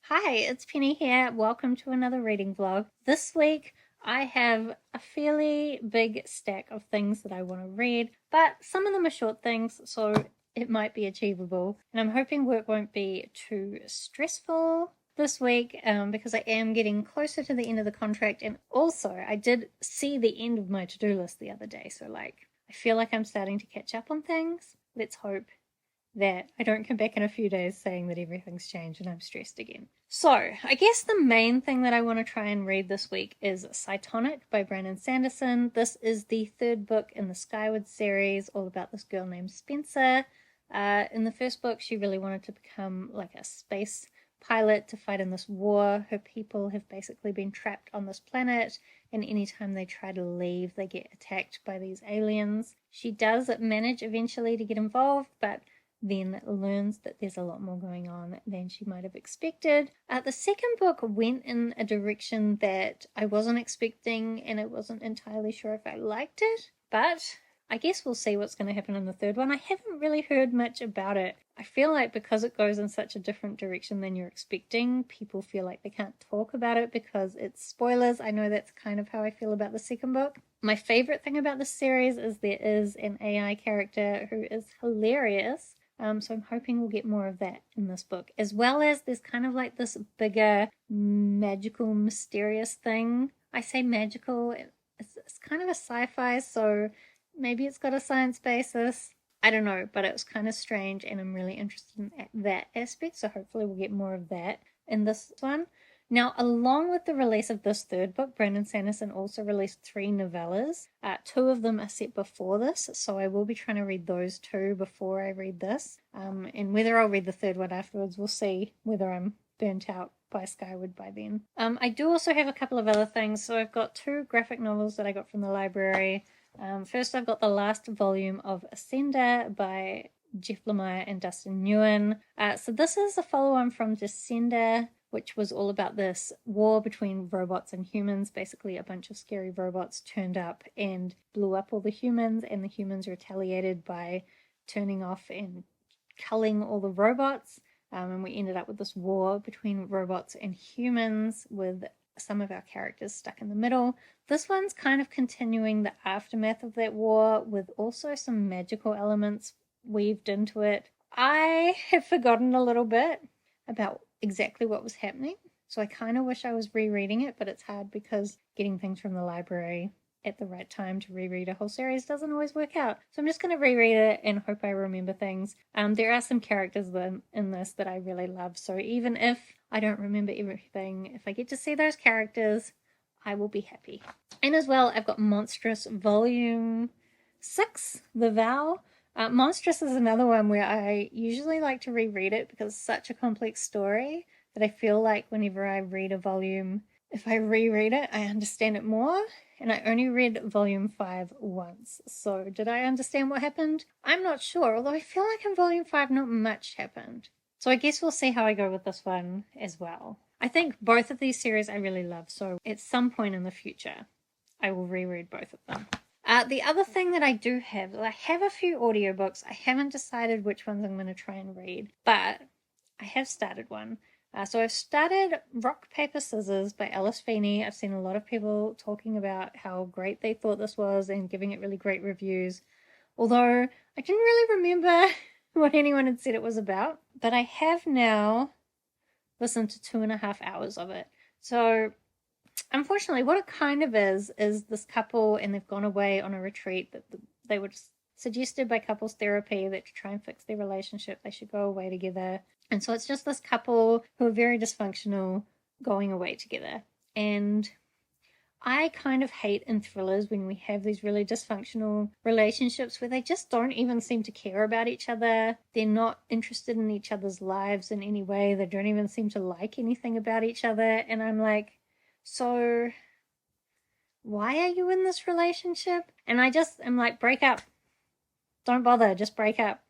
Hi, it's Penny here. Welcome to another reading vlog. This week I have a fairly big stack of things that I want to read, but some of them are short things, so it might be achievable. And I'm hoping work won't be too stressful this week because I am getting closer to the end of the contract, and also I did see the end of my to-do list the other day, so I feel like I'm starting to catch up on things. Let's hope that I don't come back in a few days saying that everything's changed and I'm stressed again. So, I guess the main thing that I want to try and read this week is Cytonic by Sanderson. This is the third book in the Skyward series, all about this girl named Spencer. In the first book, she really wanted to become like a space pilot to fight in this war. Her people have basically been trapped on this planet, and anytime they try to leave, they get attacked by these aliens. She does manage eventually to get involved, but then learns that there's a lot more going on than she might have expected. The second book went in a direction that I wasn't expecting, and I wasn't entirely sure if I liked it, but I guess we'll see what's going to happen in the third one. I haven't really heard much about it. I feel like because it goes in such a different direction than you're expecting, people feel like they can't talk about it because it's spoilers. I know that's kind of how I feel about the second book. My favorite thing about this series is there is an AI character who is hilarious. So I'm hoping we'll get more of that in this book, as well as there's kind of like this bigger magical, mysterious thing. I say magical, it's kind of a sci-fi, so maybe it's got a science basis. I don't know, but it was kind of strange, and I'm really interested in that aspect, so hopefully we'll get more of that in this one. Now, along with the release of this third book, Sanderson also released 3 novellas. 2 of them are set before this, so I will be trying to read those 2 before I read this. And whether I'll read the third one afterwards, we'll see whether I'm burnt out by Skyward by then. I do also have a couple of other things. So I've got 2 graphic novels that I got from the library. First, I've got the last volume of Ascender by Jeff Lemire and Dustin Nguyen. So this is a follow-on from Descender, which was all about this war between robots and humans. Basically, a bunch of scary robots turned up and blew up all the humans, and the humans retaliated by turning off and culling all the robots. And we ended up with this war between robots and humans with some of our characters stuck in the middle. This one's kind of continuing the aftermath of that war with also some magical elements weaved into it. I have forgotten a little bit about exactly what was happening, so I kind of wish I was rereading it, but it's hard because getting things from the library at the right time to reread a whole series doesn't always work out. So I'm just going to reread it and hope I remember things. There are some characters in this that I really love, so even if I don't remember everything, if I get to see those characters, I will be happy. And as well, I've got Monstress Volume 6, The Vow. Monstress is another one where I usually like to reread it because it's such a complex story that I feel like whenever I read a volume, if I reread it, I understand it more. And I only read volume 5 once. So did I understand what happened? I'm not sure, although I feel like in volume 5 not much happened. So I guess we'll see how I go with this one as well. I think both of these series I really love, so at some point in the future, I will reread both of them. The other thing that I do have is I have a few audiobooks. I haven't decided which ones I'm going to try and read, but I have started one. So I've started Rock, Paper, Scissors by Alice Feeney. I've seen a lot of people talking about how great they thought this was and giving it really great reviews. Although I didn't really remember what anyone had said it was about. But I have now listened to 2.5 hours of it. So unfortunately, what it kind of is this couple, and they've gone away on a retreat that they were suggested by couples therapy that to try and fix their relationship, they should go away together. And so it's just this couple who are very dysfunctional going away together. And I kind of hate in thrillers when we have these really dysfunctional relationships where they just don't even seem to care about each other. They're not interested in each other's lives in any way. They don't even seem to like anything about each other. And I'm like, so why are you in this relationship? And I'm like, break up. Don't bother, just break up.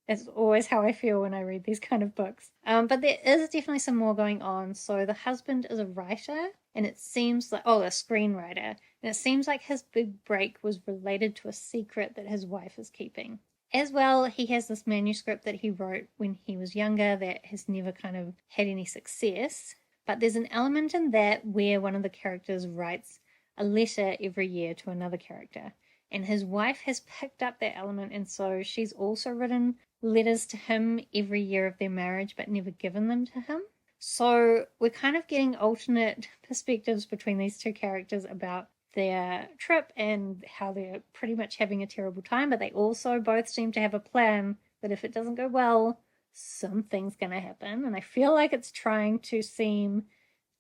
It's always how I feel when I read these kind of books. But there is definitely some more going on. So the husband is a writer, and it seems like, a screenwriter. And it seems like his big break was related to a secret that his wife is keeping. As well, he has this manuscript that he wrote when he was younger that has never kind of had any success. But there's an element in that where one of the characters writes a letter every year to another character. And his wife has picked up that element, and so she's also written letters to him every year of their marriage, but never given them to him. So we're kind of getting alternate perspectives between these two characters about their trip and how they're pretty much having a terrible time, but they also both seem to have a plan that if it doesn't go well, something's going to happen. And I feel like it's trying to seem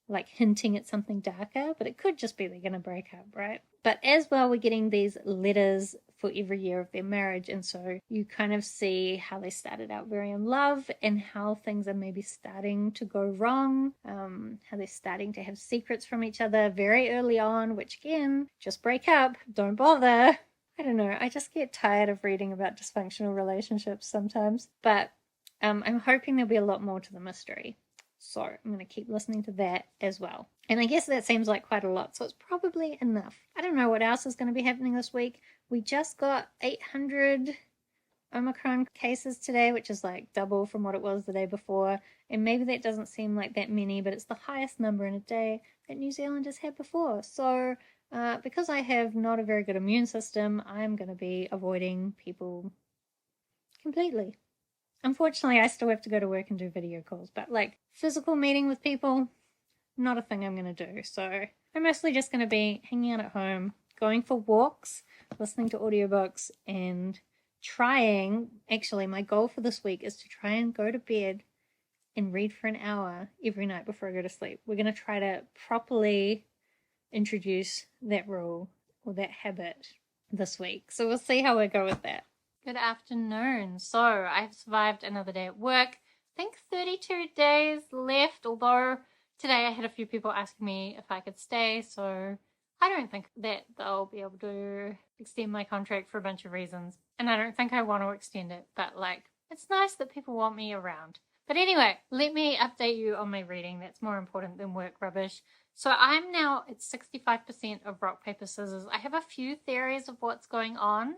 like hinting at something darker, but it could just be they're going to break up, right? But as well, we're getting these letters for every year of their marriage, and so you kind of see how they started out very in love and how things are maybe starting to go wrong, how they're starting to have secrets from each other very early on, which again, just break up, don't bother. I don't know, I just get tired of reading about dysfunctional relationships sometimes, but I'm hoping there'll be a lot more to the mystery. So I'm going to keep listening to that as well. And I guess that seems like quite a lot, so it's probably enough. I don't know what else is going to be happening this week. We just got 800 Omicron cases today, which is like double from what it was the day before. And maybe that doesn't seem like that many, but it's the highest number in a day that New Zealand has had before. So because I have not a very good immune system, I'm going to be avoiding people completely. Unfortunately, I still have to go to work and do video calls, but like physical meeting with people, not a thing I'm going to do. So I'm mostly just going to be hanging out at home, going for walks, listening to audiobooks, and trying, actually my goal for this week is to try and go to bed and read for an hour every night before I go to sleep. We're going to try to properly introduce that rule or that habit this week. So we'll see how we go with that. Good afternoon. So I've survived another day at work. I think 32 days left, although today I had a few people asking me if I could stay, so I don't think that they'll be able to extend my contract for a bunch of reasons. And I don't think I want to extend it, but like, it's nice that people want me around. But anyway, let me update you on my reading. That's more important than work rubbish. So I'm now at 65% of rock, paper, scissors. I have a few theories of what's going on,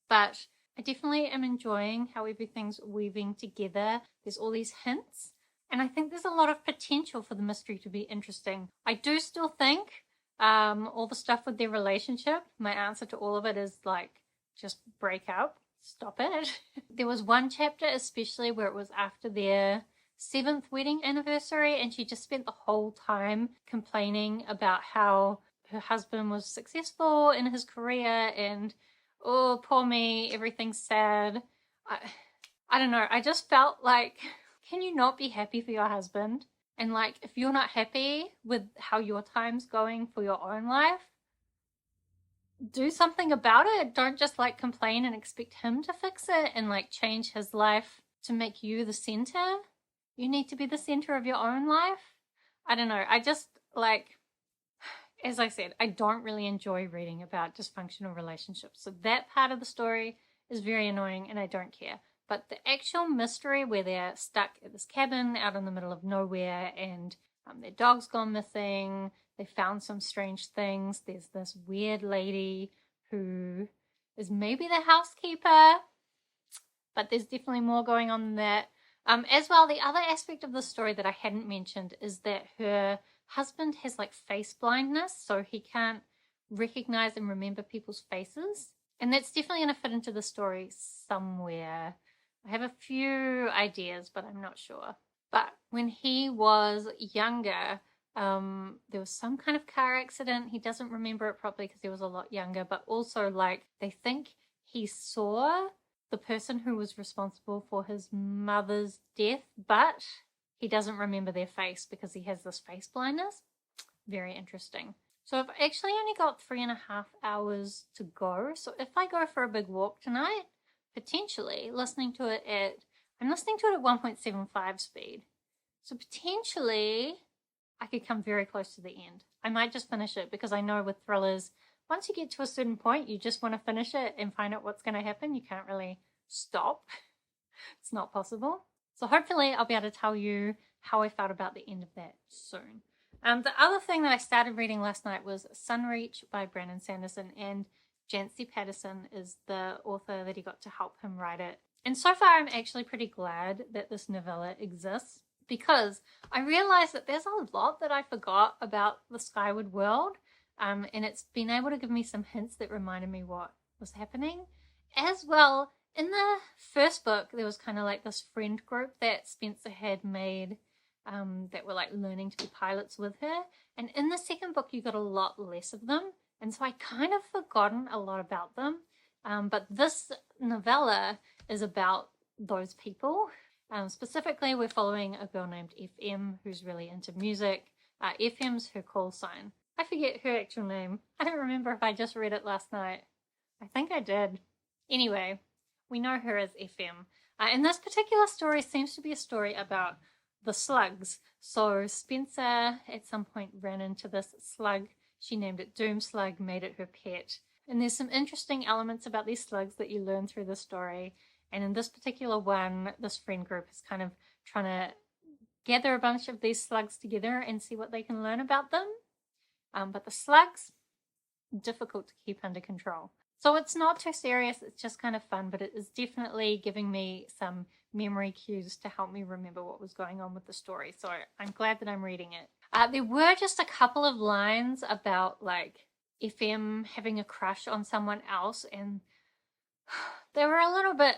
but I definitely am enjoying how everything's weaving together. There's all these hints, and I think there's a lot of potential for the mystery to be interesting. I do still think all the stuff with their relationship, my answer to all of it is like, just break up, stop it. There was one chapter especially where it was after their 7th wedding anniversary, and she just spent the whole time complaining about how her husband was successful in his career and oh, poor me, everything's sad. I don't know. I just felt like, can you not be happy for your husband? And like, if you're not happy with how your time's going for your own life, do something about it. Don't just like complain and expect him to fix it and like change his life to make you the center. You need to be the center of your own life. I don't know. I just like, as I said, I don't really enjoy reading about dysfunctional relationships. So that part of the story is very annoying and I don't care. But the actual mystery where they're stuck at this cabin out in the middle of nowhere and their dog's gone missing, they found some strange things. There's this weird lady who is maybe the housekeeper, but there's definitely more going on than that. As well, the other aspect of the story that I hadn't mentioned is that her husband has like face blindness, so he can't recognize and remember people's faces. And that's definitely going to fit into the story somewhere. I have a few ideas, but I'm not sure. But when he was younger, there was some kind of car accident. He doesn't remember it properly because he was a lot younger, but also like they think he saw the person who was responsible for his mother's death, but he doesn't remember their face because he has this face blindness. Very interesting. So I've actually only got 3.5 hours to go. So if I go for a big walk tonight, potentially I'm listening to it at 1.75 speed. So potentially I could come very close to the end. I might just finish it because I know with thrillers, once you get to a certain point, you just want to finish it and find out what's going to happen. You can't really stop. It's not possible. So hopefully I'll be able to tell you how I felt about the end of that soon. The other thing that I started reading last night was Sunreach by Brandon Sanderson, and Janci Patterson is the author that he got to help him write it. And so far, I'm actually pretty glad that this novella exists, because I realized that there's a lot that I forgot about the Skyward world, and it's been able to give me some hints that reminded me what was happening. As well, in the first book, there was kind of like this friend group that Spencer had made that were like learning to be pilots with her. And in the second book, you got a lot less of them. And so I kind of forgotten a lot about them. But this novella is about those people. Specifically, we're following a girl named FM who's really into music. FM's her call sign. I forget her actual name. I don't remember if I just read it last night. I think I did. Anyway, we know her as FM. And this particular story seems to be a story about the slugs. So Spencer at some point ran into this slug. She named it Doom Slug, made it her pet. And there's some interesting elements about these slugs that you learn through the story. And in this particular one, this friend group is kind of trying to gather a bunch of these slugs together and see what they can learn about them. But the slugs, difficult to keep under control. So it's not too serious, it's just kind of fun, but it is definitely giving me some memory cues to help me remember what was going on with the story. So I'm glad that I'm reading it. There were just a couple of lines about like FM having a crush on someone else, and they were a little bit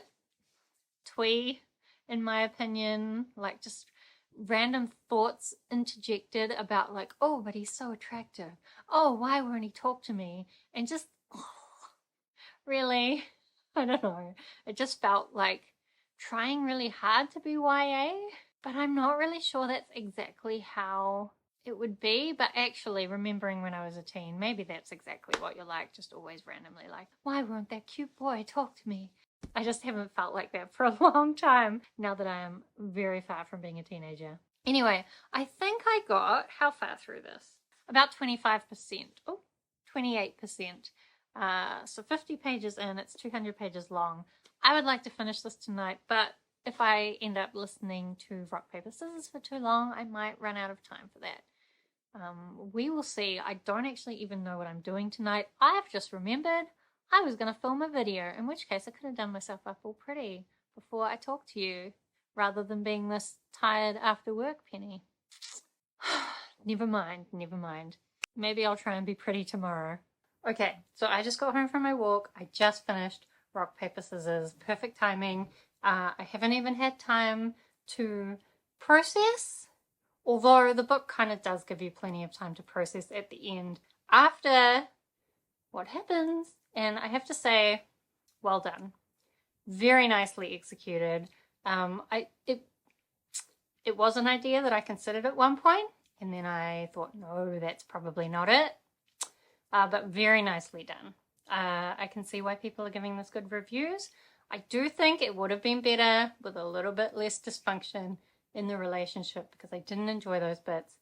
twee, in my opinion, like just random thoughts interjected about like, oh, but he's so attractive. Oh, why won't he talk to me? And just, really? I don't know. It just felt like trying really hard to be YA, but I'm not really sure that's exactly how it would be. But actually, remembering when I was a teen, maybe that's exactly what you're like, just always randomly like, why won't that cute boy talk to me? I just haven't felt like that for a long time, now that I am very far from being a teenager. Anyway, I think I got, how far through this? About 25%. Oh, 28%. So 50 pages in, it's 200 pages long. I would like to finish this tonight, but if I end up listening to Rock, Paper, Scissors for too long, I might run out of time for that. We will see. I don't actually even know what I'm doing tonight. I've just remembered I was going to film a video, in which case I could have done myself up all pretty before I talk to you, rather than being this tired after work Penny. Never mind, never mind. Maybe I'll try and be pretty tomorrow. Okay, so I just got home from my walk. I just finished Rock, Paper, Scissors. Perfect timing. I haven't even had time to process, although the book kind of does give you plenty of time to process at the end after what happens. And I have to say, well done. Very nicely executed. It was an idea that I considered at one point, and then I thought, no, that's probably not it. But very nicely done. I can see why people are giving this good reviews. I do think it would have been better with a little bit less dysfunction in the relationship, because I didn't enjoy those bits.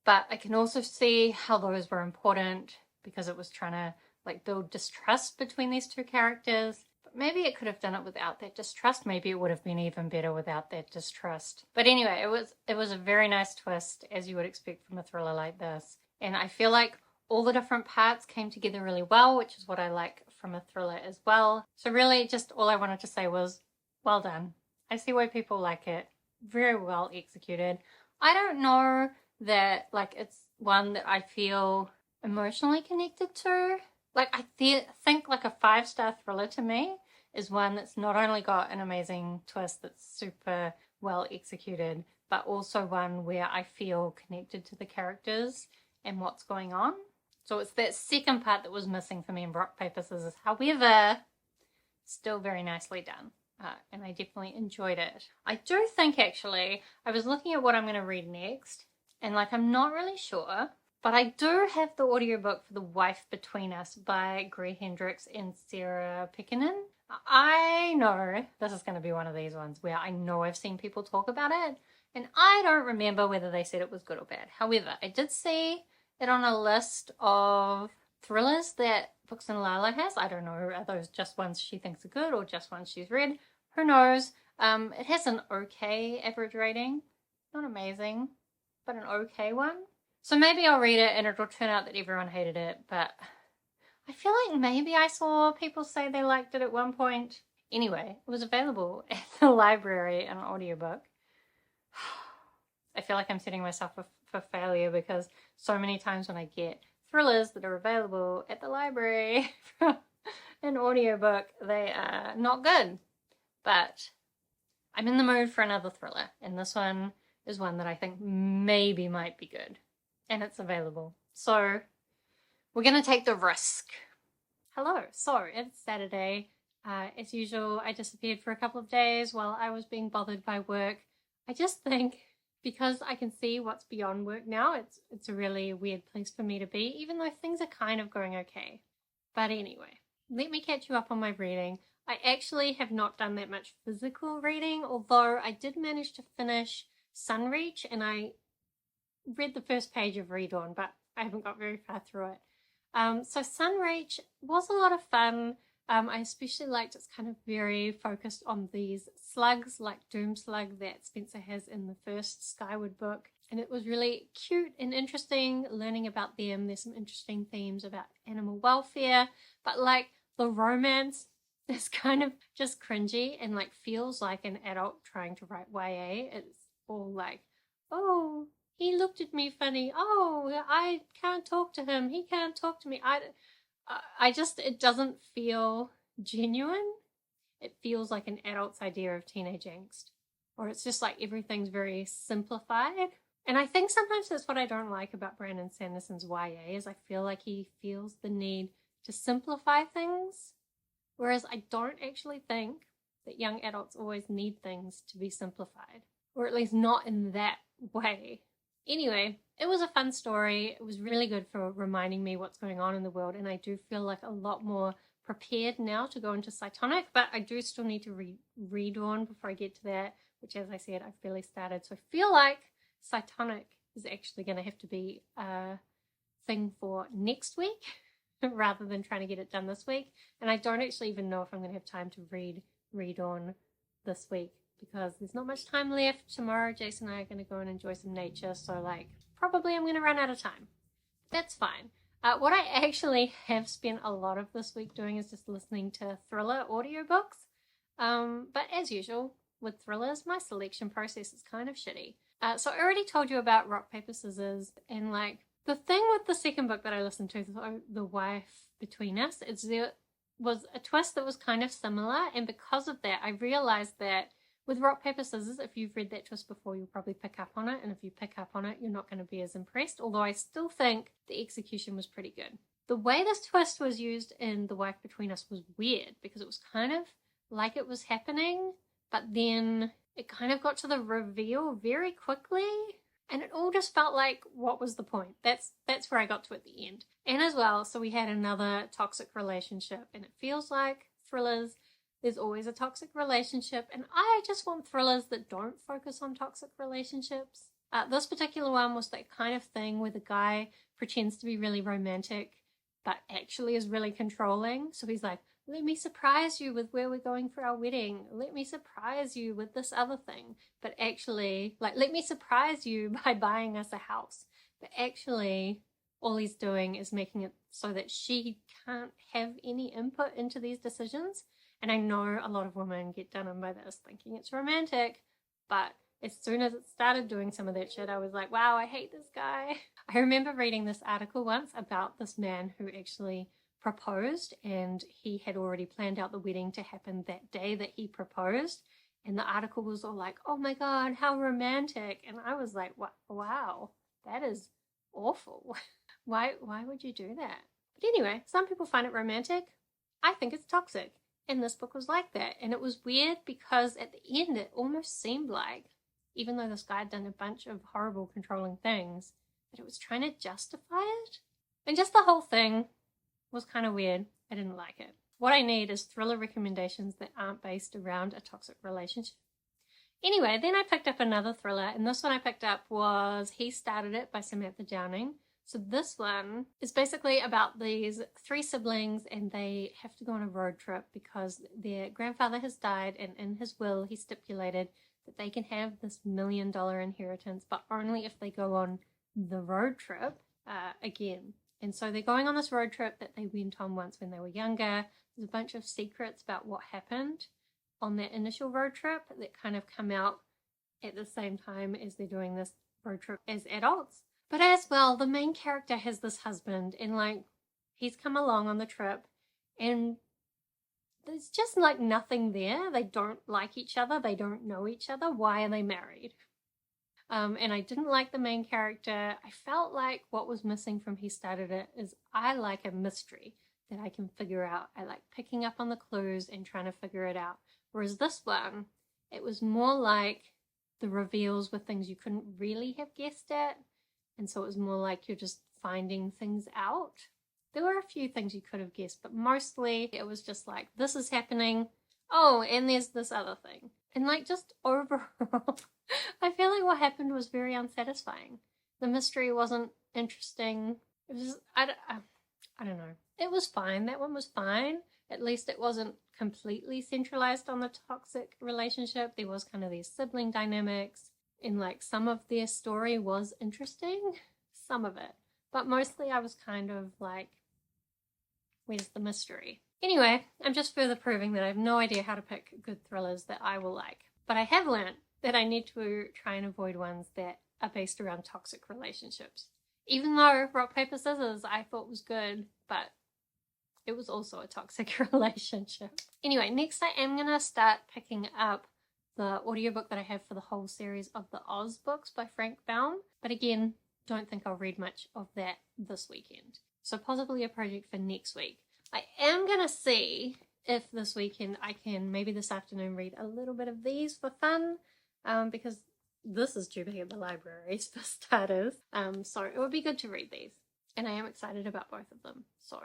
But I can also see how those were important, because it was trying to like build distrust between these two characters. But maybe it could have done it without that distrust. Maybe it would have been even better without that distrust. But anyway, it was a very nice twist, as you would expect from a thriller like this. And I feel like all the different parts came together really well, which is what I like from a thriller as well. So really, just all I wanted to say was, well done. I see why people like it. Very well executed. I don't know that like it's one that I feel emotionally connected to. Like I think like a 5-star thriller to me is one that's not only got an amazing twist that's super well executed, but also one where I feel connected to the characters and what's going on. So it's that second part that was missing for me in Rock, Paper, Scissors. However, still very nicely done. And I definitely enjoyed it. I do think actually, I was looking at what I'm going to read next, and like I'm not really sure, but I do have the audiobook for The Wife Between Us by Greer, Hendricks and Sarah Pekkanen. I know this is going to be one of these ones where I know I've seen people talk about it, and I don't remember whether they said it was good or bad. However, I did see it on a list of thrillers that Books and Lala has. I don't know, are those just ones she thinks are good or just ones she's read? Who knows? It has an okay average rating. Not amazing, but an okay one. So maybe I'll read it and it'll turn out that everyone hated it, but I feel like maybe I saw people say they liked it at one point. Anyway, it was available at the library, an audiobook. I feel like I'm setting myself for failure because so many times when I get thrillers that are available at the library from an audiobook, they are not good. But I'm in the mood for another thriller, and this one is one that I think maybe might be good. And it's available. So we're going to take the risk. Hello. So it's Saturday. As usual, I disappeared for a couple of days while I was being bothered by work. I just think because I can see what's beyond work now, it's a really weird place for me to be, even though things are kind of going okay. But anyway, let me catch you up on my reading. I actually have not done that much physical reading, although I did manage to finish Sunreach, and I read the first page of Read On, but I haven't got very far through it. So Sunreach was a lot of fun. I especially liked it's kind of very focused on these slugs, like Doom Slug that Spencer has in the first Skyward book. And it was really cute and interesting learning about them. There's some interesting themes about animal welfare, but like the romance is kind of just cringy and like feels like an adult trying to write YA. It's all like, oh, he looked at me funny. Oh, I can't talk to him. He can't talk to me. I just, it doesn't feel genuine. It feels like an adult's idea of teenage angst. Or it's just like everything's very simplified. And I think sometimes that's what I don't like about Brandon Sanderson's YA, is I feel like he feels the need to simplify things. Whereas I don't actually think that young adults always need things to be simplified. Or at least not in that way. Anyway, it was a fun story. It was really good for reminding me what's going on in the world, and I do feel like a lot more prepared now to go into Cytonic, but I do still need to read on before I get to that, which, as I said, I've barely started. So I feel like Cytonic is actually going to have to be a thing for next week rather than trying to get it done this week. And I don't actually even know if I'm going to have time to read on this week, because there's not much time left. Tomorrow, Jason and I are going to go and enjoy some nature, so like probably I'm going to run out of time. That's fine. What I actually have spent a lot of this week doing is just listening to thriller audiobooks. But as usual with thrillers, my selection process is kind of shitty. So I already told you about Rock, Paper, Scissors, and like the thing with the second book that I listened to, The Wife Between Us, there was a twist that was kind of similar, and because of that, I realized that with Rock, Paper, Scissors, if you've read that twist before, you'll probably pick up on it. And if you pick up on it, you're not going to be as impressed. Although I still think the execution was pretty good. The way this twist was used in The Wife Between Us was weird, because it was kind of like it was happening, but then it kind of got to the reveal very quickly. And it all just felt like, what was the point? That's where I got to at the end. And as well, so we had another toxic relationship. And it feels like thrillers, there's always a toxic relationship, and I just want thrillers that don't focus on toxic relationships. This particular one was that kind of thing where the guy pretends to be really romantic, but actually is really controlling. So he's like, let me surprise you with where we're going for our wedding. Let me surprise you with this other thing. But actually, like, let me surprise you by buying us a house. But actually, all he's doing is making it so that she can't have any input into these decisions. And I know a lot of women get done in by this thinking it's romantic, but as soon as it started doing some of that shit, I was like, wow, I hate this guy. I remember reading this article once about this man who actually proposed, and he had already planned out the wedding to happen that day that he proposed. And the article was all like, oh my God, how romantic. And I was like, wow, that is awful. Why would you do that? But anyway, some people find it romantic. I think it's toxic. And this book was like that. And it was weird because at the end it almost seemed like, even though this guy had done a bunch of horrible controlling things, that it was trying to justify it. And just the whole thing was kind of weird. I didn't like it. What I need is thriller recommendations that aren't based around a toxic relationship. Anyway, then I picked up another thriller, and this one I picked up was He Started It by Samantha Downing. So this one is basically about these three siblings, and they have to go on a road trip because their grandfather has died, and in his will he stipulated that they can have this $1 million inheritance, but only if they go on the road trip again. And so they're going on this road trip that they went on once when they were younger. There's a bunch of secrets about what happened on that initial road trip that kind of come out at the same time as they're doing this road trip as adults. But as well, the main character has this husband, and like he's come along on the trip, and there's just like nothing there. They don't like each other. They don't know each other. Why are they married? And I didn't like the main character. I felt like what was missing from He Started It is I like a mystery that I can figure out. I like picking up on the clues and trying to figure it out. Whereas this one, it was more like the reveals were things you couldn't really have guessed at. And so it was more like you're just finding things out. There were a few things you could have guessed, but mostly it was just like, this is happening. Oh, and there's this other thing. And like just overall, I feel like what happened was very unsatisfying. The mystery wasn't interesting. It was just, I don't know. It was fine. That one was fine. At least it wasn't completely centralized on the toxic relationship. There was kind of these sibling dynamics, and like some of their story was interesting. Some of it. But mostly I was kind of like, where's the mystery? Anyway, I'm just further proving that I have no idea how to pick good thrillers that I will like. But I have learned that I need to try and avoid ones that are based around toxic relationships. Even though Rock, Paper, Scissors I thought was good, but it was also a toxic relationship. Anyway, next I am going to start picking up the audiobook that I have for the whole series of the Oz books by Frank Baum. But again, don't think I'll read much of that this weekend. So possibly a project for next week. I am going to see if this weekend I can, maybe this afternoon, read a little bit of these for fun. Because this is due be at the libraries for starters. So it would be good to read these. And I am excited about both of them. So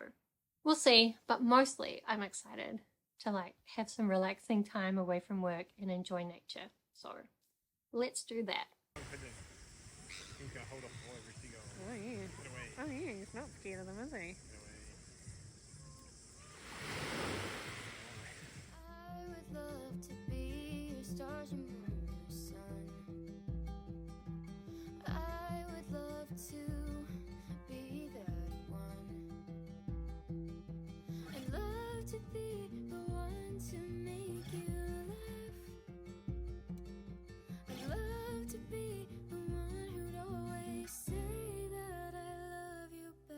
we'll see. But mostly I'm excited to like have some relaxing time away from work and enjoy nature. So let's do that. Oh yeah. Oh yeah, he's not scared of them, is he? I would love to be your stars, your moon, your sun. I would love to be that one. I'd love to be the one to make you laugh. I'd love to be the one who'd always say that I love you back.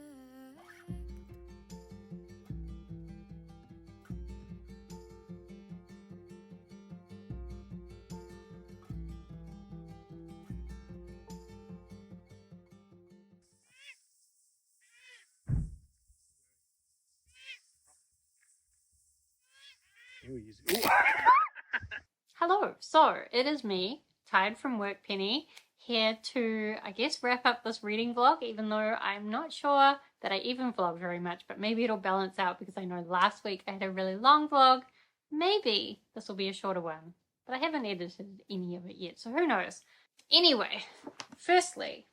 Hello, so it is me, tired from work Penny, here to, I guess, wrap up this reading vlog, even though I'm not sure that I even vlog very much, but maybe it'll balance out because I know last week I had a really long vlog. Maybe this will be a shorter one, but I haven't edited any of it yet, so who knows. Anyway, firstly,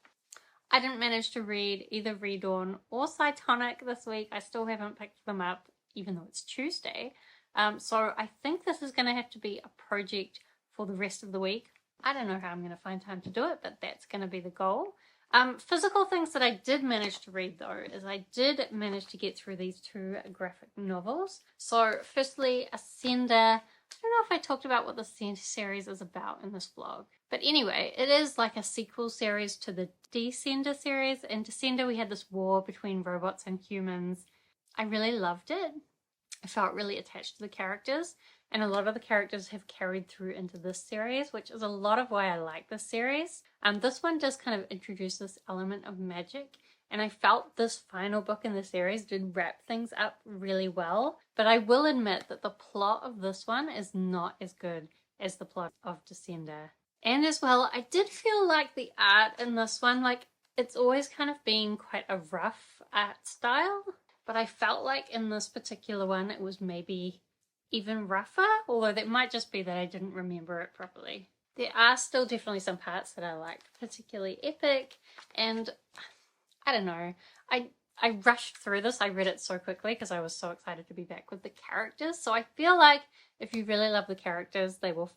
I didn't manage to read either Redawn or Cytonic this week. I still haven't picked them up, even though it's Tuesday. So I think this is going to have to be a project for the rest of the week. I don't know how I'm going to find time to do it, but that's going to be the goal. Physical things that I did manage to read though, is I did manage to get through these two graphic novels. So firstly, Ascender. I don't know if I talked about what the series is about in this vlog. But anyway, it is like a sequel series to the Descender series. In Descender, we had this war between robots and humans. I really loved it. I felt really attached to the characters, and a lot of the characters have carried through into this series, which is a lot of why I like this series. This one does kind of introduce this element of magic, and I felt this final book in the series did wrap things up really well. But I will admit that the plot of this one is not as good as the plot of Descender. And as well, I did feel like the art in this one, like it's always kind of been quite a rough art style. But I felt like in this particular one, it was maybe even rougher, although that might just be that I didn't remember it properly. There are still definitely some parts that I liked, particularly Epic, and I don't know, I rushed through this. I read it so quickly because I was so excited to be back with the characters. So I feel like if you really love the characters, they will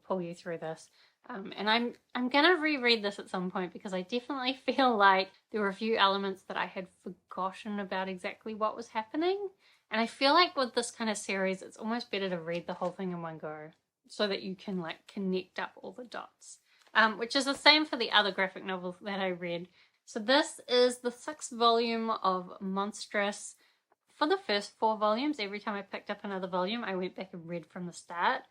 pull you through this. And I'm gonna reread this at some point because I definitely feel like there were a few elements that I had forgotten about exactly what was happening. And I feel like with this kind of series, it's almost better to read the whole thing in one go so that you can like connect up all the dots. Which is the same for the other graphic novels that I read. So this is the 6th volume of Monstress. For the first 4 volumes, every time I picked up another volume, I went back and read from the start.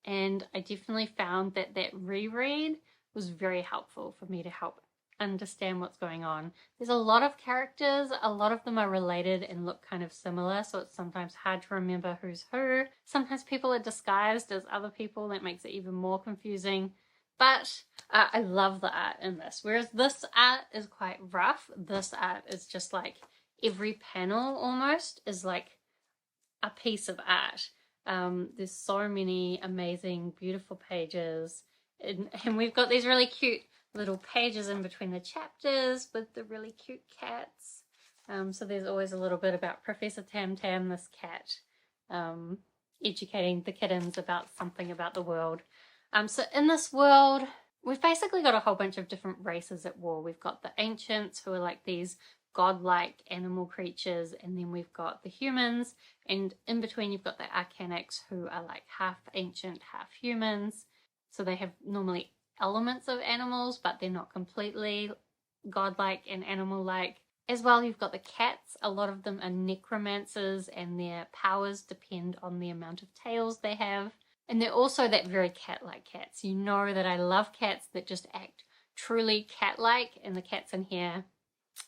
And I definitely found that reread was very helpful for me to help understand what's going on. There's a lot of characters, a lot of them are related and look kind of similar, so it's sometimes hard to remember who's who. Sometimes people are disguised as other people, that makes it even more confusing. But I love the art in this. Whereas this art is quite rough, this art is just like every panel almost is like a piece of art. There's so many amazing, beautiful pages. And we've got these really cute little pages in between the chapters with the really cute cats. So there's always a little bit about Professor Tam Tam, this cat, educating the kittens about something about the world. So in this world, we've basically got a whole bunch of different races at war. We've got the ancients, who are like these godlike animal creatures, and then we've got the humans, and in between you've got the arcanics, who are like half ancient, half humans. So they have normally elements of animals, but they're not completely godlike and animal-like. As well, you've got the cats. A lot of them are necromancers, and their powers depend on the amount of tails they have. And they're also that very cat-like cats. You know that I love cats that just act truly cat-like, and the cats in here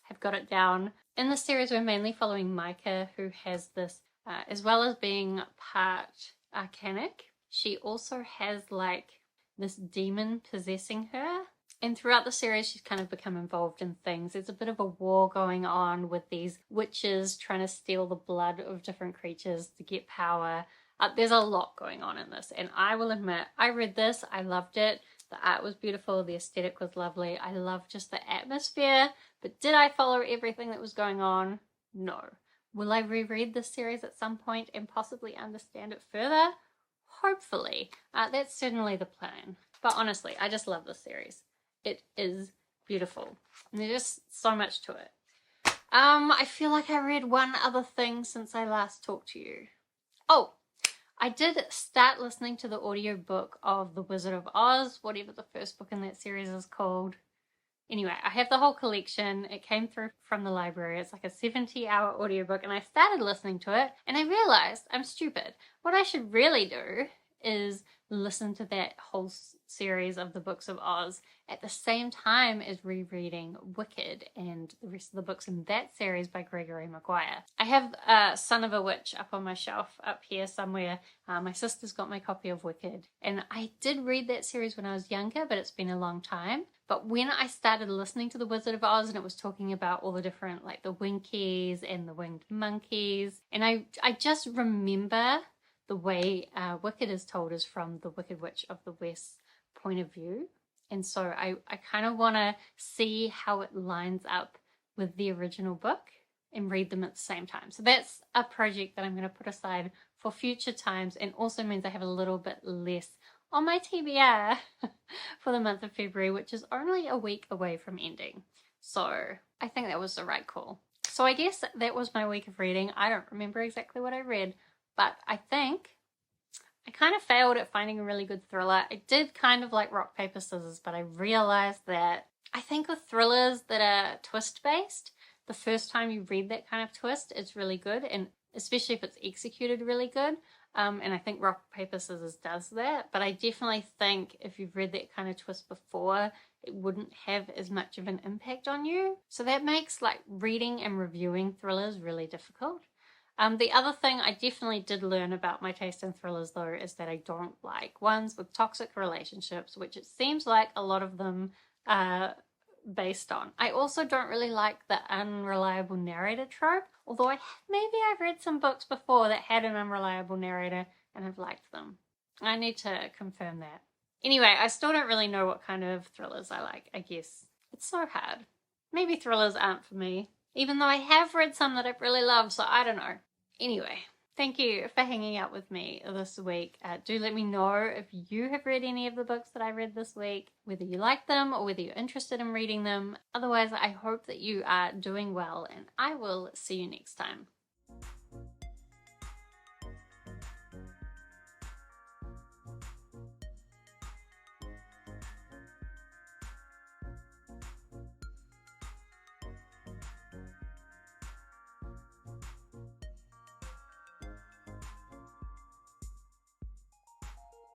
have got it down. In the series, we're mainly following Micah, who has this, as well as being part arcanic, she also has like this demon possessing her. And throughout the series, she's kind of become involved in things. There's a bit of a war going on with these witches trying to steal the blood of different creatures to get power. There's a lot going on in this, and I will admit, I read this, I loved it. The art was beautiful, the aesthetic was lovely. I loved just the atmosphere, but did I follow everything that was going on? No. Will I reread this series at some point and possibly understand it further? Hopefully. That's certainly the plan. But honestly, I just love this series. It is beautiful, and there's just so much to it. I feel like I read one other thing since I last talked to you. Oh! I did start listening to the audiobook of The Wizard of Oz, whatever the first book in that series is called. Anyway, I have the whole collection. It came through from the library. It's like a 70-hour audiobook, and I started listening to it, and I realized I'm stupid. What I should really do is listen to that whole series of the Books of Oz at the same time as rereading Wicked and the rest of the books in that series by Gregory Maguire. I have Son of a Witch up on my shelf up here somewhere. My sister's got my copy of Wicked, and I did read that series when I was younger, but it's been a long time. But when I started listening to The Wizard of Oz, and it was talking about all the different, like the Winkies and the winged monkeys, and I just remember the way Wicked is told is from the Wicked Witch of the West's point of view. And so I kind of want to see how it lines up with the original book and read them at the same time. So that's a project that I'm going to put aside for future times, and also means I have a little bit less on my TBR for the month of February, which is only a week away from ending. So I think that was the right call. So I guess that was my week of reading. I don't remember exactly what I read, but I think I kind of failed at finding a really good thriller. I did kind of like rock, paper, scissors, but I realized that I think with thrillers that are twist-based, the first time you read that kind of twist, it's really good, and especially if it's executed really good. And I think rock, paper, scissors does that. But I definitely think if you've read that kind of twist before, it wouldn't have as much of an impact on you. So that makes like reading and reviewing thrillers really difficult. The other thing I definitely did learn about my taste in thrillers, though, is that I don't like ones with toxic relationships, which it seems like a lot of them are based on. I also don't really like the unreliable narrator trope, although maybe I've read some books before that had an unreliable narrator and have liked them. I need to confirm that. Anyway, I still don't really know what kind of thrillers I like, I guess. It's so hard. Maybe thrillers aren't for me, even though I have read some that I've really loved, so I don't know. Anyway, Thank you for hanging out with me this week. Do let me know if you have read any of the books that I read this week, whether you like them or whether you're interested in reading them. Otherwise, I hope that you are doing well, and I will see you next time.